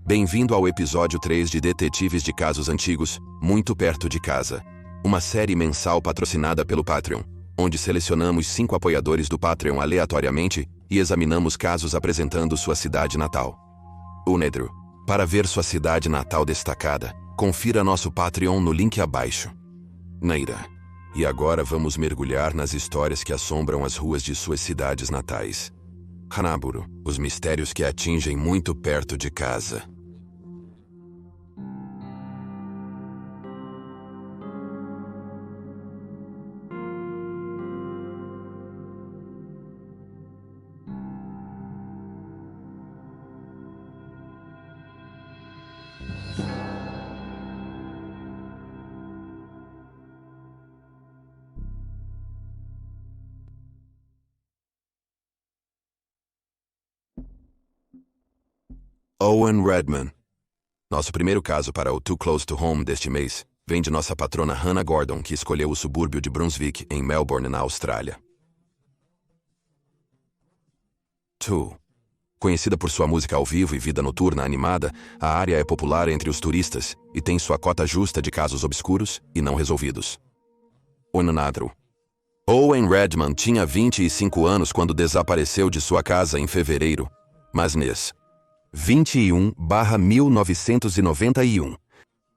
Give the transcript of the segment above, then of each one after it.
Bem-vindo ao episódio 3 de Detetives de Casos Antigos, Muito Perto de Casa. Uma série mensal patrocinada pelo Patreon, onde selecionamos 5 apoiadores do Patreon aleatoriamente e examinamos casos apresentando sua cidade natal. Unedro. Para ver sua cidade natal destacada, confira nosso Patreon no link abaixo. Naira. E agora vamos mergulhar nas histórias que assombram as ruas de suas cidades natais. Hanaburo. Os mistérios que atingem muito perto de casa. Owen Redman. Nosso primeiro caso para o Too Close to Home deste mês vem de nossa patrona Hannah Gordon, que escolheu o subúrbio de Brunswick, em Melbourne, na Austrália. Too. Conhecida por sua música ao vivo e vida noturna animada, a área é popular entre os turistas e tem sua cota justa de casos obscuros e não resolvidos. Onanadro. Owen Redman tinha 25 anos quando desapareceu de sua casa em fevereiro, mas mês 21/1991.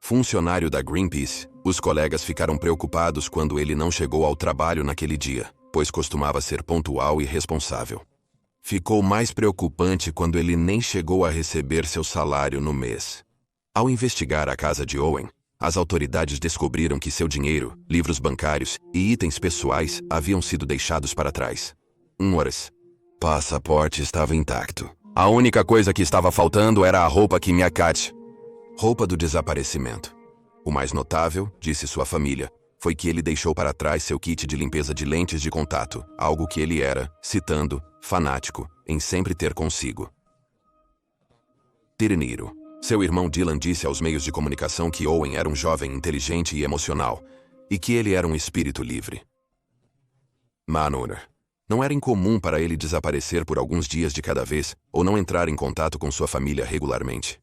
Funcionário da Greenpeace, os colegas ficaram preocupados quando ele não chegou ao trabalho naquele dia, pois costumava ser pontual e responsável. Ficou mais preocupante quando ele nem chegou a receber seu salário no mês. Ao investigar a casa de Owen, as autoridades descobriram que seu dinheiro, livros bancários e itens pessoais haviam sido deixados para trás. Passaporte estava intacto. A única coisa que estava faltando era a roupa que roupa do desaparecimento. O mais notável, disse sua família, foi que ele deixou para trás seu kit de limpeza de lentes de contato, algo que ele era, citando, fanático, em sempre ter consigo. Tiriniro. Seu irmão Dylan disse aos meios de comunicação que Owen era um jovem inteligente e emocional, e que ele era um espírito livre. Manor. Não era incomum para ele desaparecer por alguns dias de cada vez, ou não entrar em contato com sua família regularmente.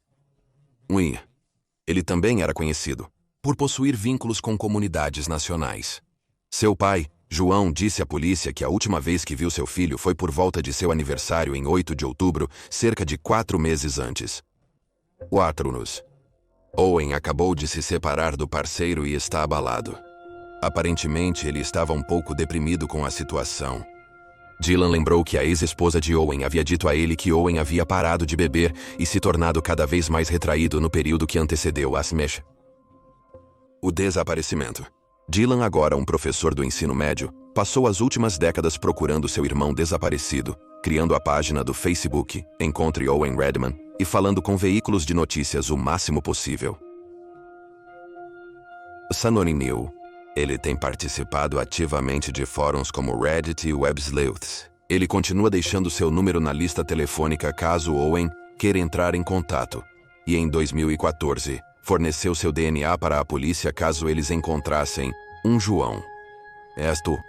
Ele também era conhecido por possuir vínculos com comunidades nacionais. Seu pai, João, disse à polícia que a última vez que viu seu filho foi por volta de seu aniversário em 8 de outubro, cerca de 4 meses antes. Owen acabou de se separar do parceiro e está abalado. Aparentemente, ele estava um pouco deprimido com a situação. Dylan lembrou que a ex-esposa de Owen havia dito a ele que Owen havia parado de beber e se tornado cada vez mais retraído no período que antecedeu o desaparecimento. Dylan, agora um professor do ensino médio, passou as últimas décadas procurando seu irmão desaparecido, criando a página do Facebook Encontre Owen Redman e falando com veículos de notícias o máximo possível. Sanorinil. Ele tem participado ativamente de fóruns como Reddit e WebSleuths. Ele continua deixando seu número na lista telefônica caso Owen queira entrar em contato. E em 2014, forneceu seu DNA para a polícia caso eles encontrassem um João.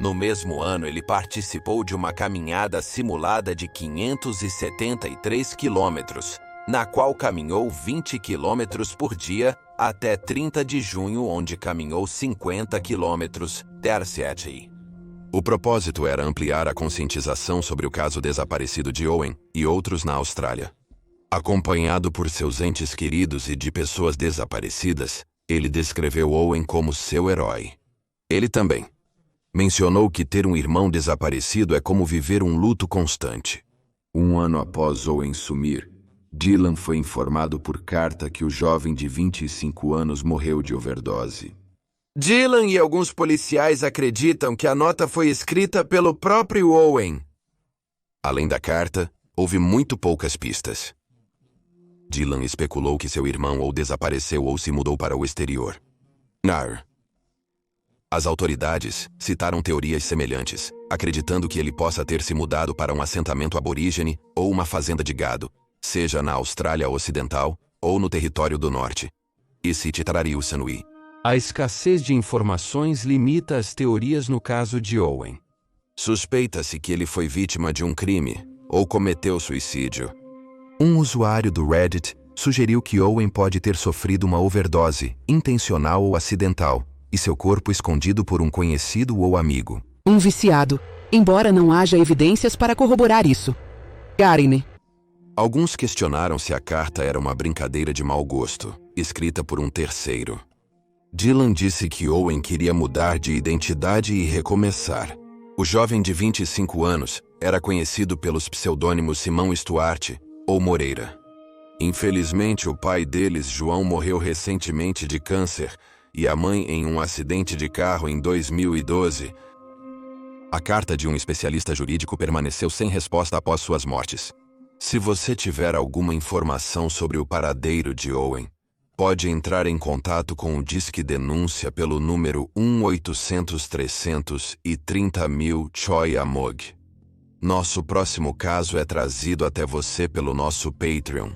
No mesmo ano, ele participou de uma caminhada simulada de 573 quilômetros, na qual caminhou 20 quilômetros por dia até 30 de junho, onde caminhou 50 quilômetros. O propósito era ampliar a conscientização sobre o caso desaparecido de Owen e outros na Austrália. Acompanhado por seus entes queridos e de pessoas desaparecidas, ele descreveu Owen como seu herói. Ele também mencionou que ter um irmão desaparecido é como viver um luto constante. Um ano após Owen sumir, Dylan foi informado por carta que o jovem de 25 anos morreu de overdose. Dylan e alguns policiais acreditam que a nota foi escrita pelo próprio Owen. Além da carta, houve muito poucas pistas. Dylan especulou que seu irmão ou desapareceu ou se mudou para o exterior. As autoridades citaram teorias semelhantes, acreditando que ele possa ter se mudado para um assentamento aborígene ou uma fazenda de gado, seja na Austrália Ocidental ou no Território do Norte. A escassez de informações limita as teorias no caso de Owen. Suspeita-se que ele foi vítima de um crime ou cometeu suicídio. Um usuário do Reddit Sugeriu que Owen pode ter sofrido uma overdose, intencional ou acidental, e seu corpo escondido por um conhecido ou amigo. Um viciado, embora não haja evidências para corroborar isso. Garine. Alguns questionaram se a carta era uma brincadeira de mau gosto, escrita por um terceiro. Dylan disse que Owen queria mudar de identidade e recomeçar. O jovem de 25 anos era conhecido pelos pseudônimos Simão Stuart ou Moreira. Infelizmente, o pai deles, João, morreu recentemente de câncer e a mãe em um acidente de carro em 2012. A carta de um especialista jurídico permaneceu sem resposta após suas mortes. Se você tiver alguma informação sobre o paradeiro de Owen, pode entrar em contato com o Disque Denúncia pelo número 1-800-330-000 Choi Amog. Nosso próximo caso é trazido até você pelo nosso Patreon,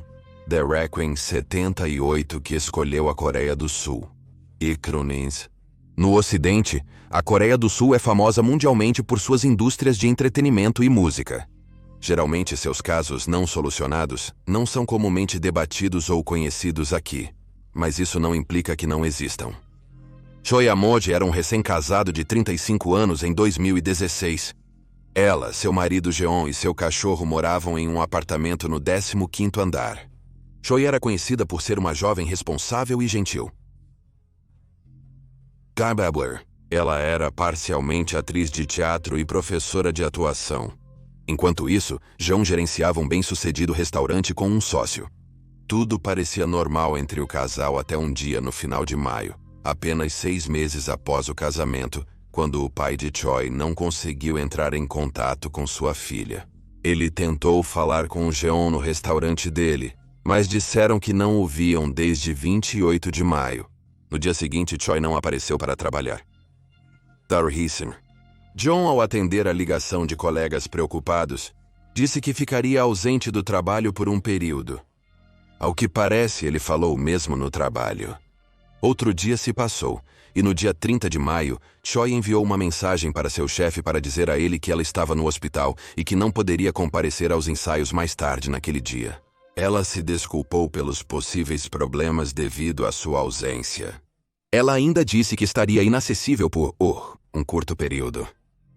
The Requiem 78, que escolheu a Coreia do Sul. Icronins. No Ocidente, a Coreia do Sul é famosa mundialmente por suas indústrias de entretenimento e música. Geralmente, seus casos não solucionados não são comumente debatidos ou conhecidos aqui, mas isso não implica que não existam. Choi Amog era um recém-casado de 35 anos em 2016. Ela, seu marido Jeon e seu cachorro moravam em um apartamento no 15º andar. Choi era conhecida por ser uma jovem responsável e gentil. Gababler. Ela era parcialmente atriz de teatro e professora de atuação. Enquanto isso, Jeon gerenciava um bem-sucedido restaurante com um sócio. Tudo parecia normal entre o casal até um dia no final de maio, apenas 6 meses após o casamento, quando o pai de Choi não conseguiu entrar em contato com sua filha. Ele tentou falar com o Jeon no restaurante dele, mas disseram que não o viam desde 28 de maio. No dia seguinte, Choi não apareceu para trabalhar. Darhisen. John, ao atender a ligação de colegas preocupados, disse que ficaria ausente do trabalho por um período. Ao que parece, ele falou mesmo no trabalho. Outro dia se passou, e no dia 30 de maio, Choi enviou uma mensagem para seu chefe para dizer a ele que ela estava no hospital e que não poderia comparecer aos ensaios mais tarde naquele dia. Ela se desculpou pelos possíveis problemas devido à sua ausência. Ela ainda disse que estaria inacessível por um curto período.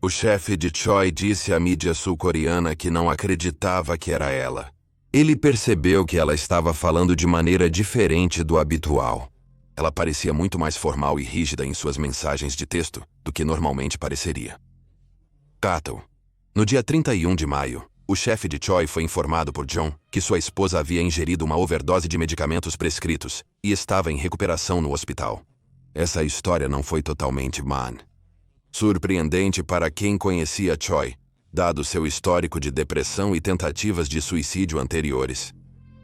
O chefe de Choi disse à mídia sul-coreana que não acreditava que era ela. Ele percebeu que ela estava falando de maneira diferente do habitual. Ela parecia muito mais formal e rígida em suas mensagens de texto do que normalmente pareceria. Kato. No dia 31 de maio, o chefe de Choi foi informado por John que sua esposa havia ingerido uma overdose de medicamentos prescritos e estava em recuperação no hospital. Essa história não foi totalmente surpreendente para quem conhecia Choi, dado seu histórico de depressão e tentativas de suicídio anteriores.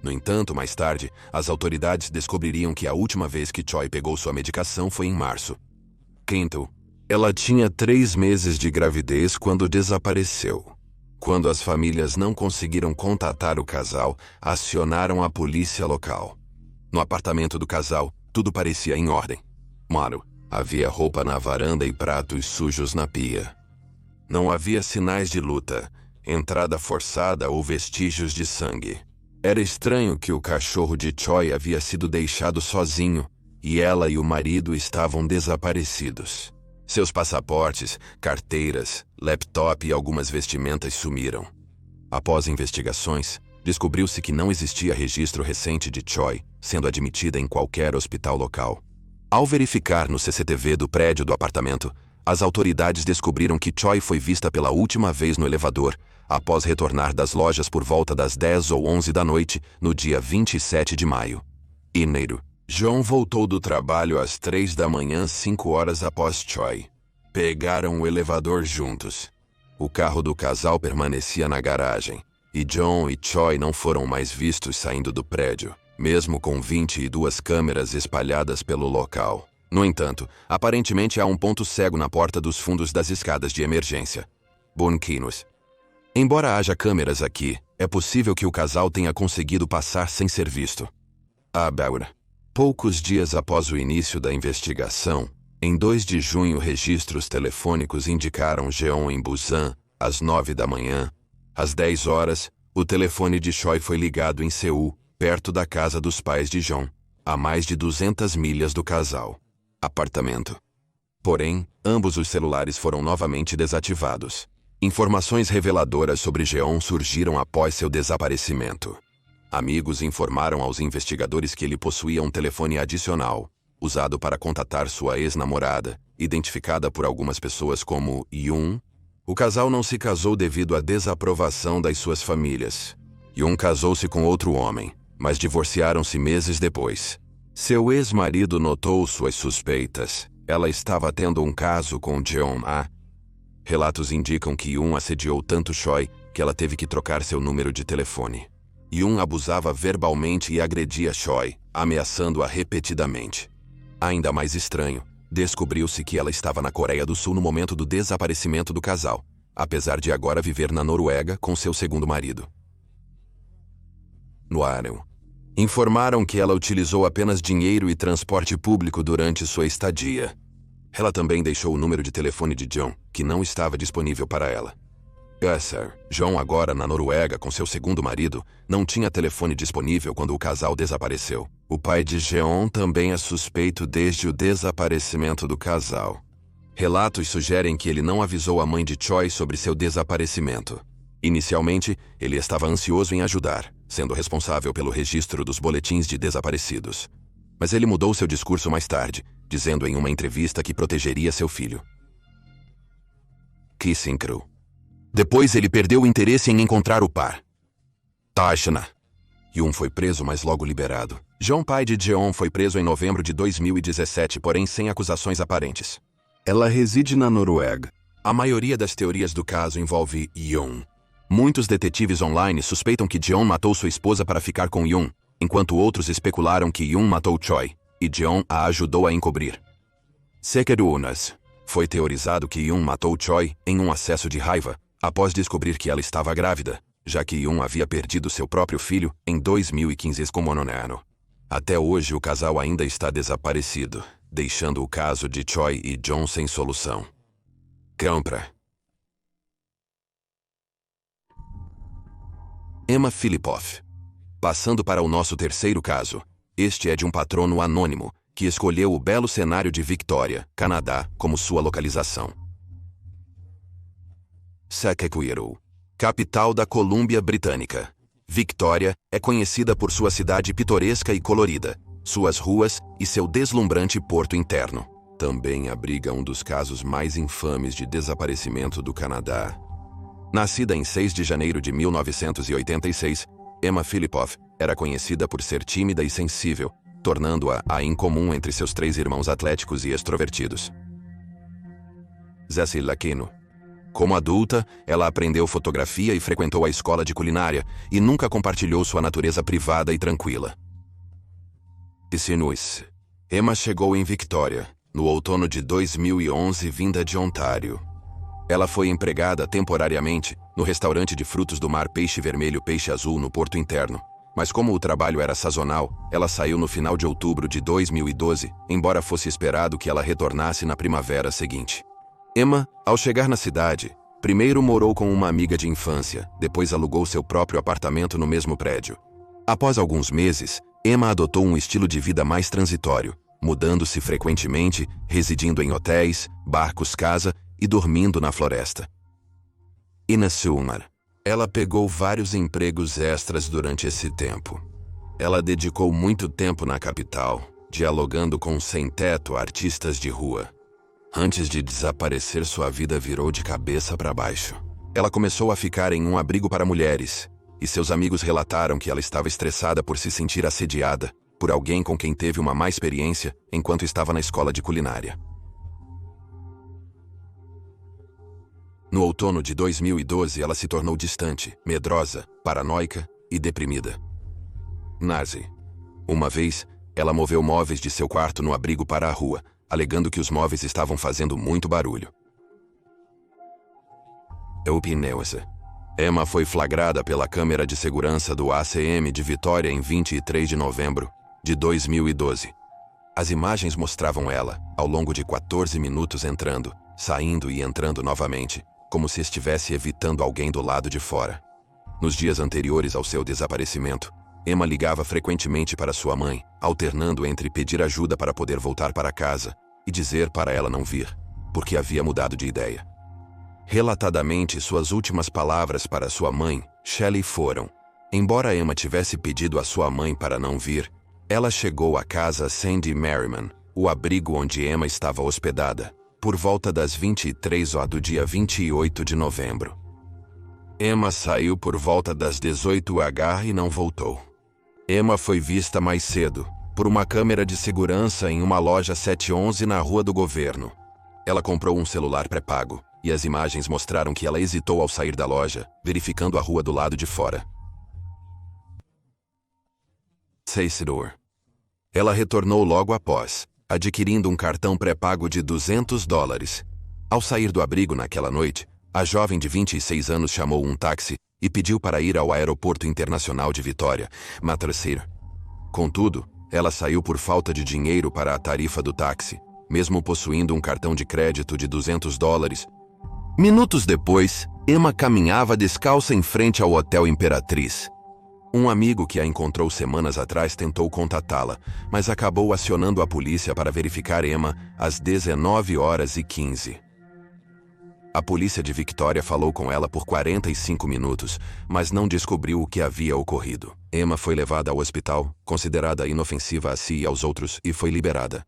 No entanto, mais tarde, as autoridades descobririam que a última vez que Choi pegou sua medicação foi em março. Quinto, ela tinha 3 meses de gravidez quando desapareceu. Quando as famílias não conseguiram contatar o casal, acionaram a polícia local. No apartamento do casal, tudo parecia em ordem. Havia roupa na varanda e pratos sujos na pia. Não havia sinais de luta, entrada forçada ou vestígios de sangue. Era estranho que o cachorro de Choi havia sido deixado sozinho e ela e o marido estavam desaparecidos. Seus passaportes, carteiras, laptop e algumas vestimentas sumiram. Após investigações, descobriu-se que não existia registro recente de Choi sendo admitida em qualquer hospital local. Ao verificar no CCTV do prédio do apartamento, as autoridades descobriram que Choi foi vista pela última vez no elevador, após retornar das lojas por volta das 10 ou 11 da noite, no dia 27 de maio. Janeiro. John voltou do trabalho às 3 da manhã, 5 horas após Choi. Pegaram o elevador juntos. O carro do casal permanecia na garagem, e John e Choi não foram mais vistos saindo do prédio, mesmo com 22 câmeras espalhadas pelo local. No entanto, aparentemente há um ponto cego na porta dos fundos das escadas de emergência. Bonquinos. Embora haja câmeras aqui, é possível que o casal tenha conseguido passar sem ser visto. Abaura. Poucos dias após o início da investigação, em 2 de junho, registros telefônicos indicaram Jeon em Busan, às 9 da manhã. Às 10 horas, o telefone de Choi foi ligado em Seul, perto da casa dos pais de John, a mais de 200 milhas do casal. Apartamento. Porém, ambos os celulares foram novamente desativados. Informações reveladoras sobre Jeon surgiram após seu desaparecimento. Amigos informaram aos investigadores que ele possuía um telefone adicional, usado para contatar sua ex-namorada, identificada por algumas pessoas como Yoon. O casal não se casou devido à desaprovação das suas famílias. Yoon casou-se com outro homem, mas divorciaram-se meses depois. Seu ex-marido notou suas suspeitas. Ela estava tendo um caso com Jeon. Relatos indicam que Yoon assediou tanto Choi que ela teve que trocar seu número de telefone. Yoon abusava verbalmente e agredia Choi, ameaçando-a repetidamente. Ainda mais estranho, descobriu-se que ela estava na Coreia do Sul no momento do desaparecimento do casal, apesar de agora viver na Noruega com seu segundo marido. No Arel. Informaram que ela utilizou apenas dinheiro e transporte público durante sua estadia. Ela também deixou o número de telefone de John, que não estava disponível para ela. John, agora na Noruega com seu segundo marido, não tinha telefone disponível quando o casal desapareceu. O pai de Jeon também é suspeito desde o desaparecimento do casal. Relatos sugerem que ele não avisou a mãe de Choi sobre seu desaparecimento. Inicialmente, ele estava ansioso em ajudar, sendo responsável pelo registro dos boletins de desaparecidos. Mas ele mudou seu discurso mais tarde, dizendo em uma entrevista que protegeria seu filho. Kissing Crew. Depois ele perdeu o interesse em encontrar o par. Tashna. Yoon foi preso, mas logo liberado. John, pai de Jeon, foi preso em novembro de 2017, porém sem acusações aparentes. Ela reside na Noruega. A maioria das teorias do caso envolve Yoon. Muitos detetives online suspeitam que Jeon matou sua esposa para ficar com Yoon, enquanto outros especularam que Yoon matou Choi, e Jeon a ajudou a encobrir. Sekerunas. Foi teorizado que Yoon matou Choi em um acesso de raiva, após descobrir que ela estava grávida, já que Yoon havia perdido seu próprio filho em 2015 como nono. Até hoje o casal ainda está desaparecido, deixando o caso de Choi e John sem solução. Compra. Emma Filipoff. Passando para o nosso terceiro caso, este é de um patrono anônimo, que escolheu o belo cenário de Victoria, Canadá, como sua localização. Saskatchewan, capital da Colômbia Britânica. Victoria é conhecida por sua cidade pitoresca e colorida, suas ruas e seu deslumbrante porto interno. Também abriga um dos casos mais infames de desaparecimento do Canadá. Nascida em 6 de janeiro de 1986, Emma Filipoff era conhecida por ser tímida e sensível, tornando-a incomum entre seus 3 irmãos atléticos e extrovertidos. Jessie Lakino. Como adulta, ela aprendeu fotografia e frequentou a escola de culinária, e nunca compartilhou sua natureza privada e tranquila. Sinus. Emma chegou em Victoria, no outono de 2011, vinda de Ontário. Ela foi empregada temporariamente no restaurante de frutos do mar Peixe Vermelho Peixe Azul no Porto Interno, mas como o trabalho era sazonal, ela saiu no final de outubro de 2012, embora fosse esperado que ela retornasse na primavera seguinte. Emma, ao chegar na cidade, primeiro morou com uma amiga de infância, depois alugou seu próprio apartamento no mesmo prédio. Após alguns meses, Emma adotou um estilo de vida mais transitório, mudando-se frequentemente, residindo em hotéis, barcos-casa e dormindo na floresta. E na summer, ela pegou vários empregos extras durante esse tempo. Ela dedicou muito tempo na capital, dialogando com sem-teto artistas de rua. Antes de desaparecer, sua vida virou de cabeça para baixo. Ela começou a ficar em um abrigo para mulheres, e seus amigos relataram que ela estava estressada por se sentir assediada por alguém com quem teve uma má experiência enquanto estava na escola de culinária. No outono de 2012, ela se tornou distante, medrosa, paranoica e deprimida. Narzi. Uma vez, ela moveu móveis de seu quarto no abrigo para a rua, alegando que os móveis estavam fazendo muito barulho. Eupineusa. Emma foi flagrada pela câmera de segurança do ACM de Vitória em 23 de novembro de 2012. As imagens mostravam ela, ao longo de 14 minutos, entrando, saindo e entrando novamente, como se estivesse evitando alguém do lado de fora. Nos dias anteriores ao seu desaparecimento, Emma ligava frequentemente para sua mãe, alternando entre pedir ajuda para poder voltar para casa e dizer para ela não vir, porque havia mudado de ideia. Relatadamente, suas últimas palavras para sua mãe, Shelley, foram: embora Emma tivesse pedido à sua mãe para não vir, ela chegou à casa Sandy Merriman, o abrigo onde Emma estava hospedada, por volta das 23 horas do dia 28 de novembro. Emma saiu por volta das 18h e não voltou. Emma foi vista mais cedo, por uma câmera de segurança em uma loja 711 na Rua do Governo. Ela comprou um celular pré-pago, e as imagens mostraram que ela hesitou ao sair da loja, verificando a rua do lado de fora. Seisidor. Ela retornou logo após, adquirindo um cartão pré-pago de $200. Ao sair do abrigo naquela noite, a jovem de 26 anos chamou um táxi e pediu para ir ao Aeroporto Internacional de Vitória, Matraceiro. Contudo, ela saiu por falta de dinheiro para a tarifa do táxi, mesmo possuindo um cartão de crédito de $200. Minutos depois, Emma caminhava descalça em frente ao Hotel Imperatriz. Um amigo que a encontrou semanas atrás tentou contatá-la, mas acabou acionando a polícia para verificar Emma às 19h15. A polícia de Victoria falou com ela por 45 minutos, mas não descobriu o que havia ocorrido. Emma foi levada ao hospital, considerada inofensiva a si e aos outros, e foi liberada.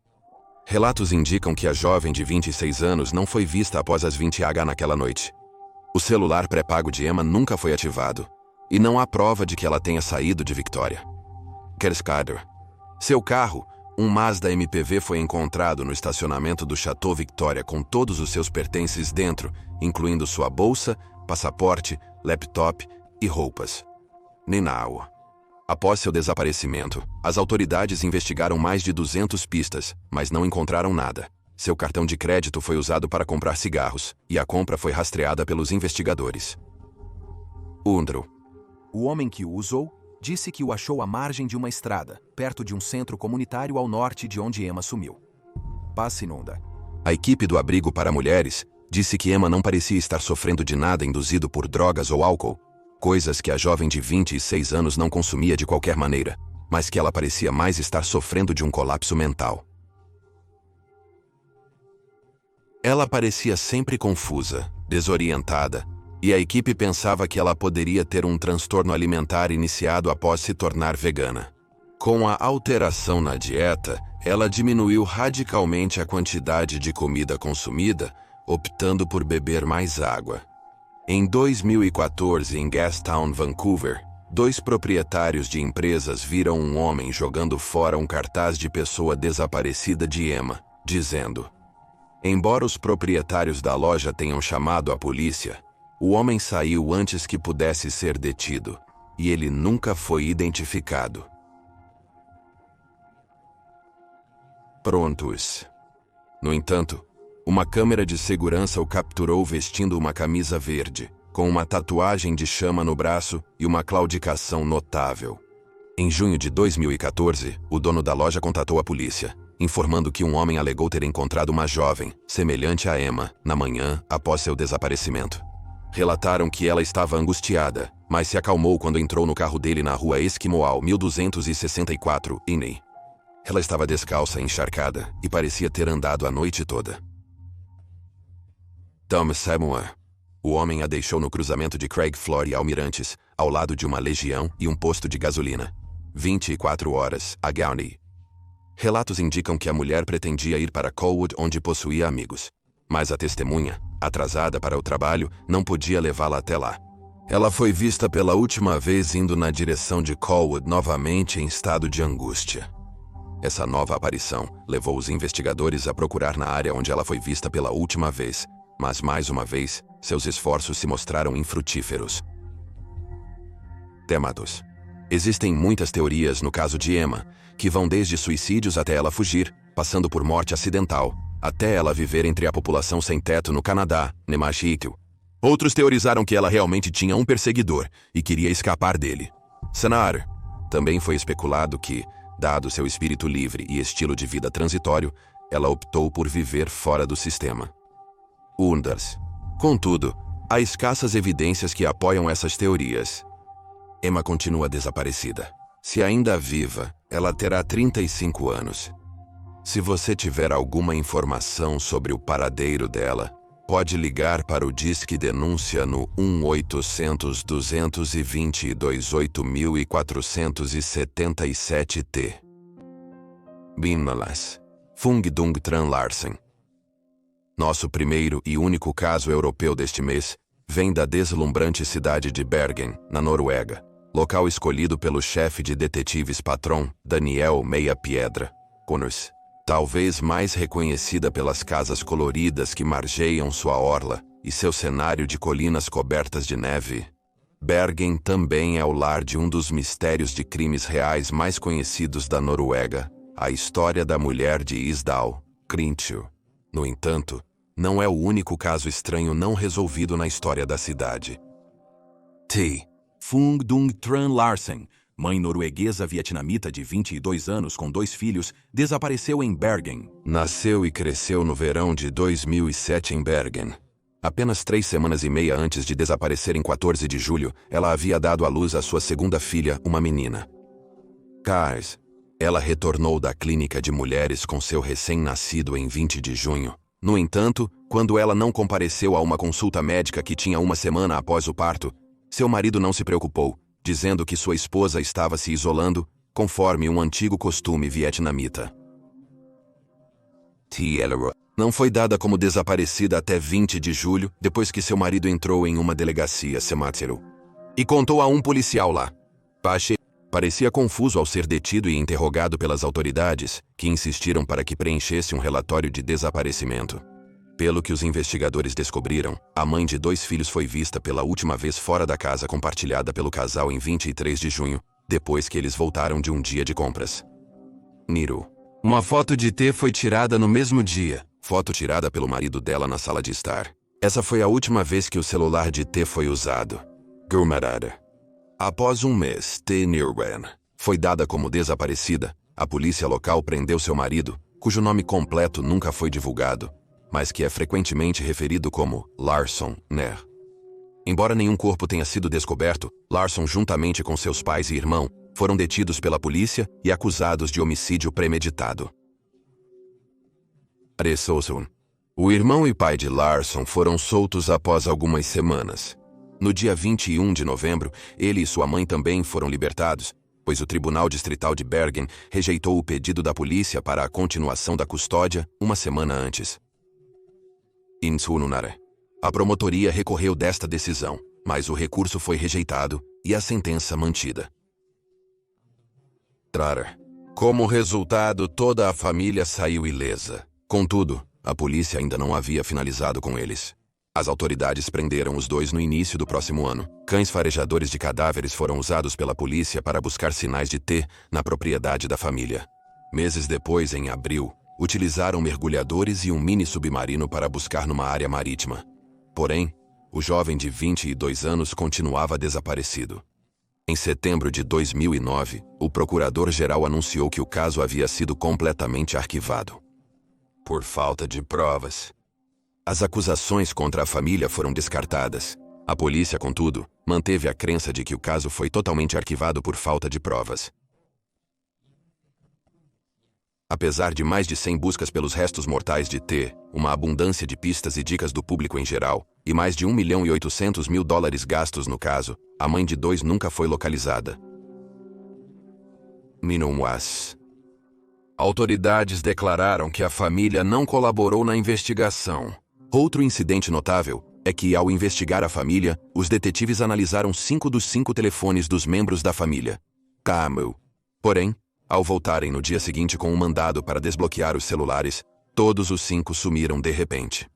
Relatos indicam que a jovem de 26 anos não foi vista após as 20h naquela noite. O celular pré-pago de Emma nunca foi ativado, e não há prova de que ela tenha saído de Victoria. Kerscader. Seu carro, um Mazda MPV, foi encontrado no estacionamento do Chateau Victoria com todos os seus pertences dentro, incluindo sua bolsa, passaporte, laptop e roupas. Ninau. Após seu desaparecimento, as autoridades investigaram mais de 200 pistas, mas não encontraram nada. Seu cartão de crédito foi usado para comprar cigarros, e a compra foi rastreada pelos investigadores. Undro. O homem que o usou disse que o achou à margem de uma estrada, perto de um centro comunitário ao norte de onde Emma sumiu. Passe inunda. A equipe do abrigo para mulheres disse que Emma não parecia estar sofrendo de nada induzido por drogas ou álcool, coisas que a jovem de 26 anos não consumia de qualquer maneira, mas que ela parecia mais estar sofrendo de um colapso mental. Ela parecia sempre confusa, desorientada, e a equipe pensava que ela poderia ter um transtorno alimentar iniciado após se tornar vegana. Com a alteração na dieta, ela diminuiu radicalmente a quantidade de comida consumida, optando por beber mais água. Em 2014, em Gastown, Vancouver, 2 proprietários de empresas viram um homem jogando fora um cartaz de pessoa desaparecida de Emma, dizendo: embora os proprietários da loja tenham chamado a polícia, o homem saiu antes que pudesse ser detido, e ele nunca foi identificado. Prontos. No entanto, uma câmera de segurança o capturou vestindo uma camisa verde, com uma tatuagem de chama no braço e uma claudicação notável. Em junho de 2014, o dono da loja contatou a polícia, informando que um homem alegou ter encontrado uma jovem, semelhante a Emma, na manhã após seu desaparecimento. Relataram que ela estava angustiada, mas se acalmou quando entrou no carro dele na rua Esquimoal 1264, Iney. Ela estava descalça e encharcada e parecia ter andado a noite toda. Tom Samuel. O homem a deixou no cruzamento de Craig Floor e Almirantes, ao lado de uma legião e um posto de gasolina. 24 horas, a Gowney. Relatos indicam que a mulher pretendia ir para Colwood, onde possuía amigos. Mas a testemunha, atrasada para o trabalho, não podia levá-la até lá. Ela foi vista pela última vez indo na direção de Colwood novamente em estado de angústia. Essa nova aparição levou os investigadores a procurar na área onde ela foi vista pela última vez, mas mais uma vez, seus esforços se mostraram infrutíferos. Temados. Existem muitas teorias no caso de Emma, que vão desde suicídios até ela fugir, passando por morte acidental, até ela viver entre a população sem teto no Canadá, Nemachitil. Outros teorizaram que ela realmente tinha um perseguidor e queria escapar dele. Sanar. Também foi especulado que, dado seu espírito livre e estilo de vida transitório, ela optou por viver fora do sistema. Unders. Contudo, há escassas evidências que apoiam essas teorias. Emma continua desaparecida. Se ainda viva, ela terá 35 anos. Se você tiver alguma informação sobre o paradeiro dela, pode ligar para o Disque Denúncia no 1-800-222-8477-T. Binnalas. Fung Dung Tran Larsen. Nosso primeiro e único caso europeu deste mês vem da deslumbrante cidade de Bergen, na Noruega, local escolhido pelo chefe de detetives patrão, Daniel Meia Piedra Connors, talvez mais reconhecida pelas casas coloridas que margeiam sua orla e seu cenário de colinas cobertas de neve. Bergen também é o lar de um dos mistérios de crimes reais mais conhecidos da Noruega, a história da mulher de Isdal, Krintju. No entanto, não é o único caso estranho não resolvido na história da cidade. T. Fung Dung Tran Larsen, mãe norueguesa vietnamita de 22 anos com 2 filhos, desapareceu em Bergen. Nasceu e cresceu no verão de 2007 em Bergen. Apenas 3 semanas e meia antes de desaparecer em 14 de julho, ela havia dado à luz a sua segunda filha, uma menina. Kars. Ela retornou da clínica de mulheres com seu recém-nascido em 20 de junho. No entanto, quando ela não compareceu a uma consulta médica que tinha uma semana após o parto, seu marido não se preocupou, dizendo que sua esposa estava se isolando, conforme um antigo costume vietnamita. Ela não foi dada como desaparecida até 20 de julho, depois que seu marido entrou em uma delegacia Sematero e contou a um policial lá. Parecia confuso ao ser detido e interrogado pelas autoridades, que insistiram para que preenchesse um relatório de desaparecimento. Pelo que os investigadores descobriram, a mãe de 2 filhos foi vista pela última vez fora da casa compartilhada pelo casal em 23 de junho, depois que eles voltaram de um dia de compras. Niru. Uma foto de T foi tirada no mesmo dia, foto tirada pelo marido dela na sala de estar. Essa foi a última vez que o celular de T foi usado. Gurmarada. Após um mês, T. Nirwan foi dada como desaparecida. A polícia local prendeu seu marido, cujo nome completo nunca foi divulgado, mas que é frequentemente referido como Larsson Ner. Embora nenhum corpo tenha sido descoberto, Larsson, juntamente com seus pais e irmão, foram detidos pela polícia e acusados de homicídio premeditado. O irmão e pai de Larsson foram soltos após algumas semanas. No dia 21 de novembro, ele e sua mãe também foram libertados, pois o Tribunal Distrital de Bergen rejeitou o pedido da polícia para a continuação da custódia uma semana antes. A promotoria recorreu desta decisão, mas o recurso foi rejeitado e a sentença mantida. Como resultado, toda a família saiu ilesa. Contudo, a polícia ainda não havia finalizado com eles. As autoridades prenderam os 2 no início do próximo ano. Cães farejadores de cadáveres foram usados pela polícia para buscar sinais de T na propriedade da família. Meses depois, em abril, utilizaram mergulhadores e um mini-submarino para buscar numa área marítima. Porém, o jovem de 22 anos continuava desaparecido. Em setembro de 2009, o procurador-geral anunciou que o caso havia sido completamente arquivado por falta de provas. As acusações contra a família foram descartadas. A polícia, contudo, manteve a crença de que o caso foi totalmente arquivado por falta de provas. Apesar de mais de 100 buscas pelos restos mortais de T, uma abundância de pistas e dicas do público em geral, e mais de $1.800.000 gastos no caso, a mãe de 2 nunca foi localizada. Minonwas. Autoridades declararam que a família não colaborou na investigação. Outro incidente notável é que, ao investigar a família, os detetives analisaram 5 dos 5 telefones dos membros da família. Porém, ao voltarem no dia seguinte com um mandado para desbloquear os celulares, todos os 5 sumiram de repente.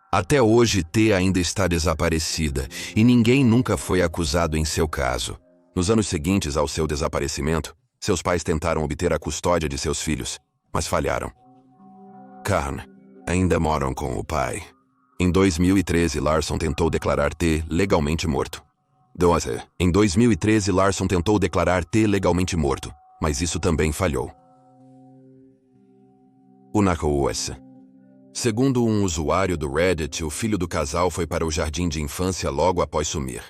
Até hoje, T ainda está desaparecida e ninguém nunca foi acusado em seu caso. Nos anos seguintes ao seu desaparecimento, seus pais tentaram obter a custódia de seus filhos, mas falharam. Karn ainda moram com o pai. Em 2013, Larsson tentou declarar T legalmente morto. Em 2013, Larsson tentou declarar T legalmente morto, mas isso também falhou. Segundo um usuário do Reddit, o filho do casal foi para o jardim de infância logo após sumir.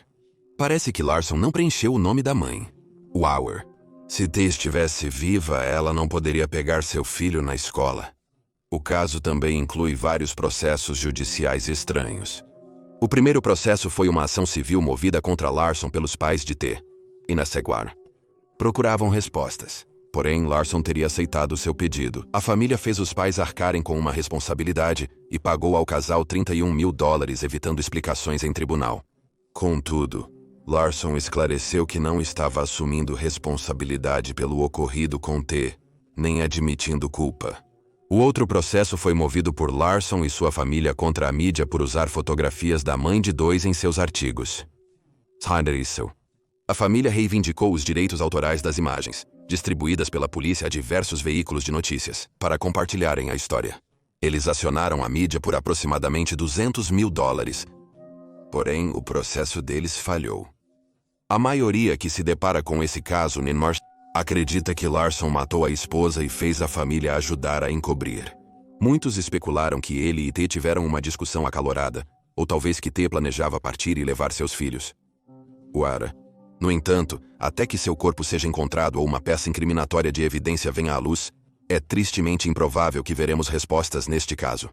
Parece que Larson não preencheu o nome da mãe. Lauer. Se T estivesse viva, ela não poderia pegar seu filho na escola. O caso também inclui vários processos judiciais estranhos. O primeiro processo foi uma ação civil movida contra Larson pelos pais de T e na Seguar. Procuravam respostas. Porém, Larson teria aceitado seu pedido. A família fez os pais arcarem com uma responsabilidade e pagou ao casal $31.000, evitando explicações em tribunal. Contudo, Larson esclareceu que não estava assumindo responsabilidade pelo ocorrido com T, nem admitindo culpa. O outro processo foi movido por Larson e sua família contra a mídia por usar fotografias da mãe de dois em seus artigos. A família reivindicou os direitos autorais das imagens, distribuídas pela polícia a diversos veículos de notícias, para compartilharem a história. Eles acionaram a mídia por aproximadamente $200.000. Porém, o processo deles falhou. A maioria que se depara com esse caso acredita que Larson matou a esposa e fez a família ajudar a encobrir. Muitos especularam que ele e T tiveram uma discussão acalorada, ou talvez que T planejava partir e levar seus filhos. No entanto, até que seu corpo seja encontrado ou uma peça incriminatória de evidência venha à luz, é tristemente improvável que veremos respostas neste caso.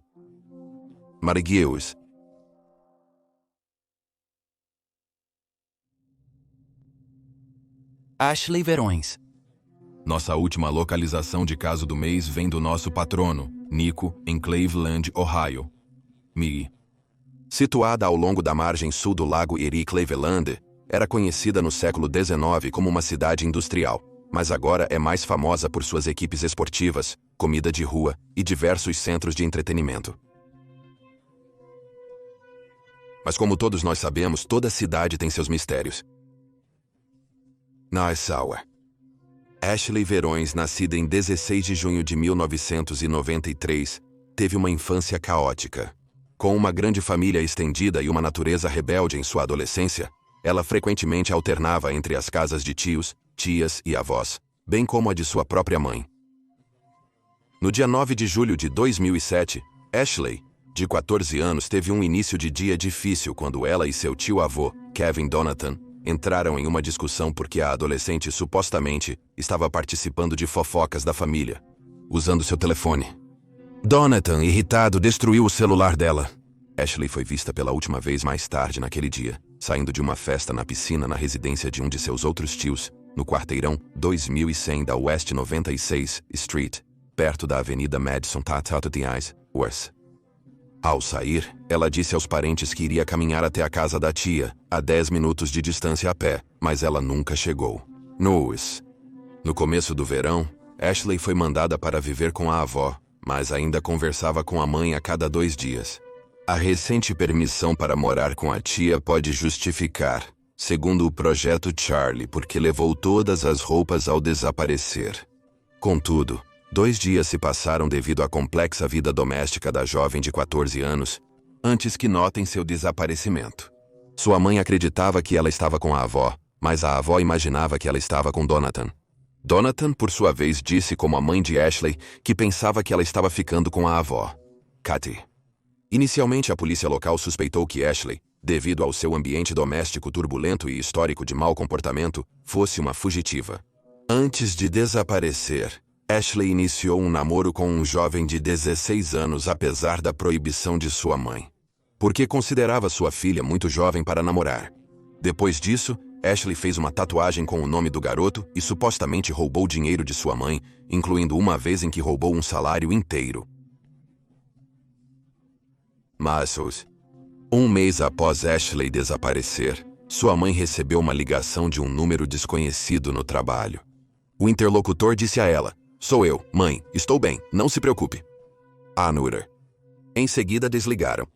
Marigheuss. Ashley Verões. Nossa última localização de caso do mês vem do nosso patrono, Nico, em Cleveland, Ohio. MI. Situada ao longo da margem sul do lago Erie, Cleveland era conhecida no século XIX como uma cidade industrial, mas agora é mais famosa por suas equipes esportivas, comida de rua e diversos centros de entretenimento. Mas como todos nós sabemos, toda cidade tem seus mistérios. Nassau. Ashley Verões, nascida em 16 de junho de 1993, teve uma infância caótica. Com uma grande família estendida e uma natureza rebelde em sua adolescência, ela frequentemente alternava entre as casas de tios, tias e avós, bem como a de sua própria mãe. No dia 9 de julho de 2007, Ashley, de 14 anos, teve um início de dia difícil quando ela e seu tio-avô, Kevin Donatan, entraram em uma discussão porque a adolescente supostamente estava participando de fofocas da família, usando seu telefone. Donatan, irritado, destruiu o celular dela. Ashley foi vista pela última vez mais tarde naquele dia, saindo de uma festa na piscina na residência de um de seus outros tios, no quarteirão 2100 da West 96 Street, perto da Avenida Madison West. Ao sair, ela disse aos parentes que iria caminhar até a casa da tia, a 10 minutos de distância a pé, mas ela nunca chegou. No começo do verão, Ashley foi mandada para viver com a avó, mas ainda conversava com a mãe a cada 2 dias. A recente permissão para morar com a tia pode justificar, segundo o projeto Charlie, porque levou todas as roupas ao desaparecer. Contudo, 2 dias se passaram devido à complexa vida doméstica da jovem de 14 anos, antes que notem seu desaparecimento. Sua mãe acreditava que ela estava com a avó, mas a avó imaginava que ela estava com Donatan. Donatan, por sua vez, disse como a mãe de Ashley que pensava que ela estava ficando com a avó, Kathy. Inicialmente, a polícia local suspeitou que Ashley, devido ao seu ambiente doméstico turbulento e histórico de mau comportamento, fosse uma fugitiva. Antes de desaparecer, Ashley iniciou um namoro com um jovem de 16 anos apesar da proibição de sua mãe, porque considerava sua filha muito jovem para namorar. Depois disso, Ashley fez uma tatuagem com o nome do garoto e supostamente roubou dinheiro de sua mãe, incluindo uma vez em que roubou um salário inteiro. Mas, um mês após Ashley desaparecer, sua mãe recebeu uma ligação de um número desconhecido no trabalho. O interlocutor disse a ela: "Sou eu, mãe, estou bem, não se preocupe." Em seguida desligaram.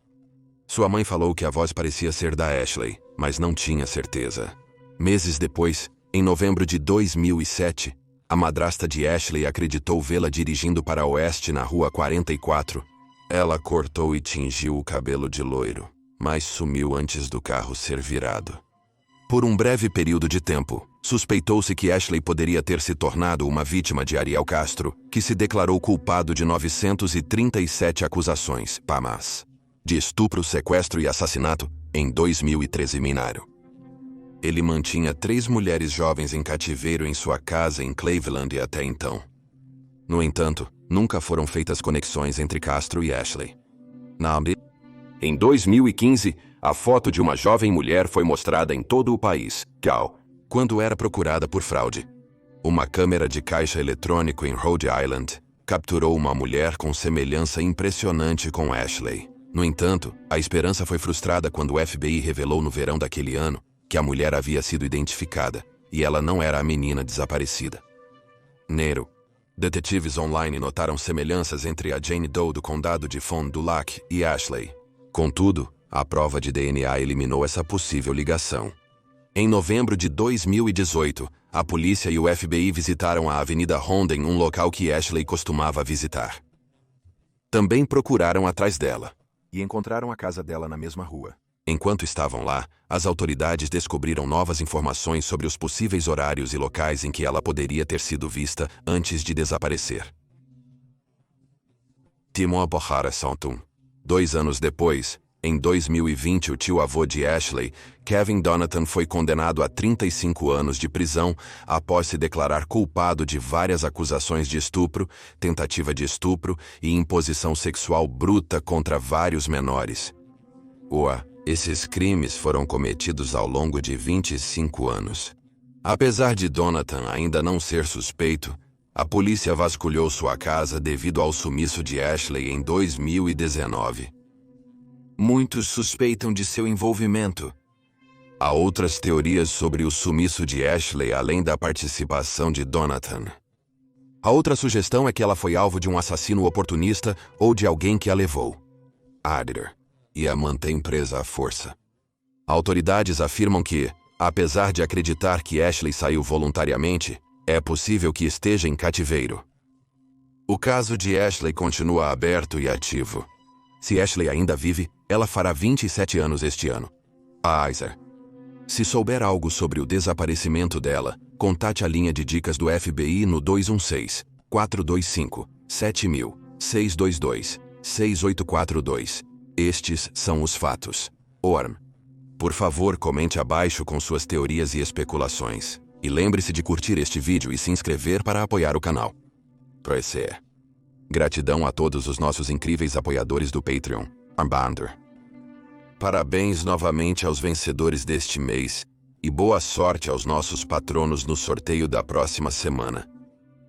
Sua mãe falou que a voz parecia ser da Ashley, mas não tinha certeza. Meses depois, em novembro de 2007, a madrasta de Ashley acreditou vê-la dirigindo para oeste na rua 44. Ela cortou e tingiu o cabelo de loiro, mas sumiu antes do carro ser virado. Por um breve período de tempo, suspeitou-se que Ashley poderia ter se tornado uma vítima de Ariel Castro, que se declarou culpado de 937 acusações, de estupro, sequestro e assassinato, em 2013. Ele mantinha 3 mulheres jovens em cativeiro em sua casa em Cleveland até então. No entanto, nunca foram feitas conexões entre Castro e Ashley. Em 2015, a foto de uma jovem mulher foi mostrada em todo o país, quando era procurada por fraude. Uma câmera de caixa eletrônico em Rhode Island capturou uma mulher com semelhança impressionante com Ashley. No entanto, a esperança foi frustrada quando o FBI revelou no verão daquele ano que a mulher havia sido identificada e ela não era a menina desaparecida. Nero. Detetives online notaram semelhanças entre a Jane Doe do condado de Fond du Lac e Ashley. Contudo, a prova de DNA eliminou essa possível ligação. Em novembro de 2018, a polícia e o FBI visitaram a Avenida Honden, um local que Ashley costumava visitar. Também procuraram atrás dela E encontraram a casa dela na mesma rua. Enquanto estavam lá, as autoridades descobriram novas informações sobre os possíveis horários e locais em que ela poderia ter sido vista antes de desaparecer. Timon Bohara Santum. 2 anos depois, em 2020, o tio-avô de Ashley, Kevin Donatan, foi condenado a 35 anos de prisão após se declarar culpado de várias acusações de estupro, tentativa de estupro e imposição sexual bruta contra vários menores. Esses crimes foram cometidos ao longo de 25 anos. Apesar de Donatan ainda não ser suspeito, a polícia vasculhou sua casa devido ao sumiço de Ashley em 2019. Muitos suspeitam de seu envolvimento. Há outras teorias sobre o sumiço de Ashley além da participação de Donatan. A outra sugestão é que ela foi alvo de um assassino oportunista ou de alguém que a levou e a mantém presa à força. Autoridades afirmam que, apesar de acreditar que Ashley saiu voluntariamente, é possível que esteja em cativeiro. O caso de Ashley continua aberto e ativo. Se Ashley ainda vive, ela fará 27 anos este ano. Se souber algo sobre o desaparecimento dela, contate a linha de dicas do FBI no 216-425-7000, 622-6842. Estes são os fatos. Por favor, comente abaixo com suas teorias e especulações. E lembre-se de curtir este vídeo e se inscrever para apoiar o canal. Gratidão a todos os nossos incríveis apoiadores do Patreon. Parabéns novamente aos vencedores deste mês e boa sorte aos nossos patronos no sorteio da próxima semana.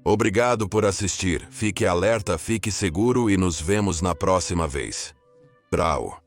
Obrigado por assistir, fique alerta, fique seguro e nos vemos na próxima vez. Brau.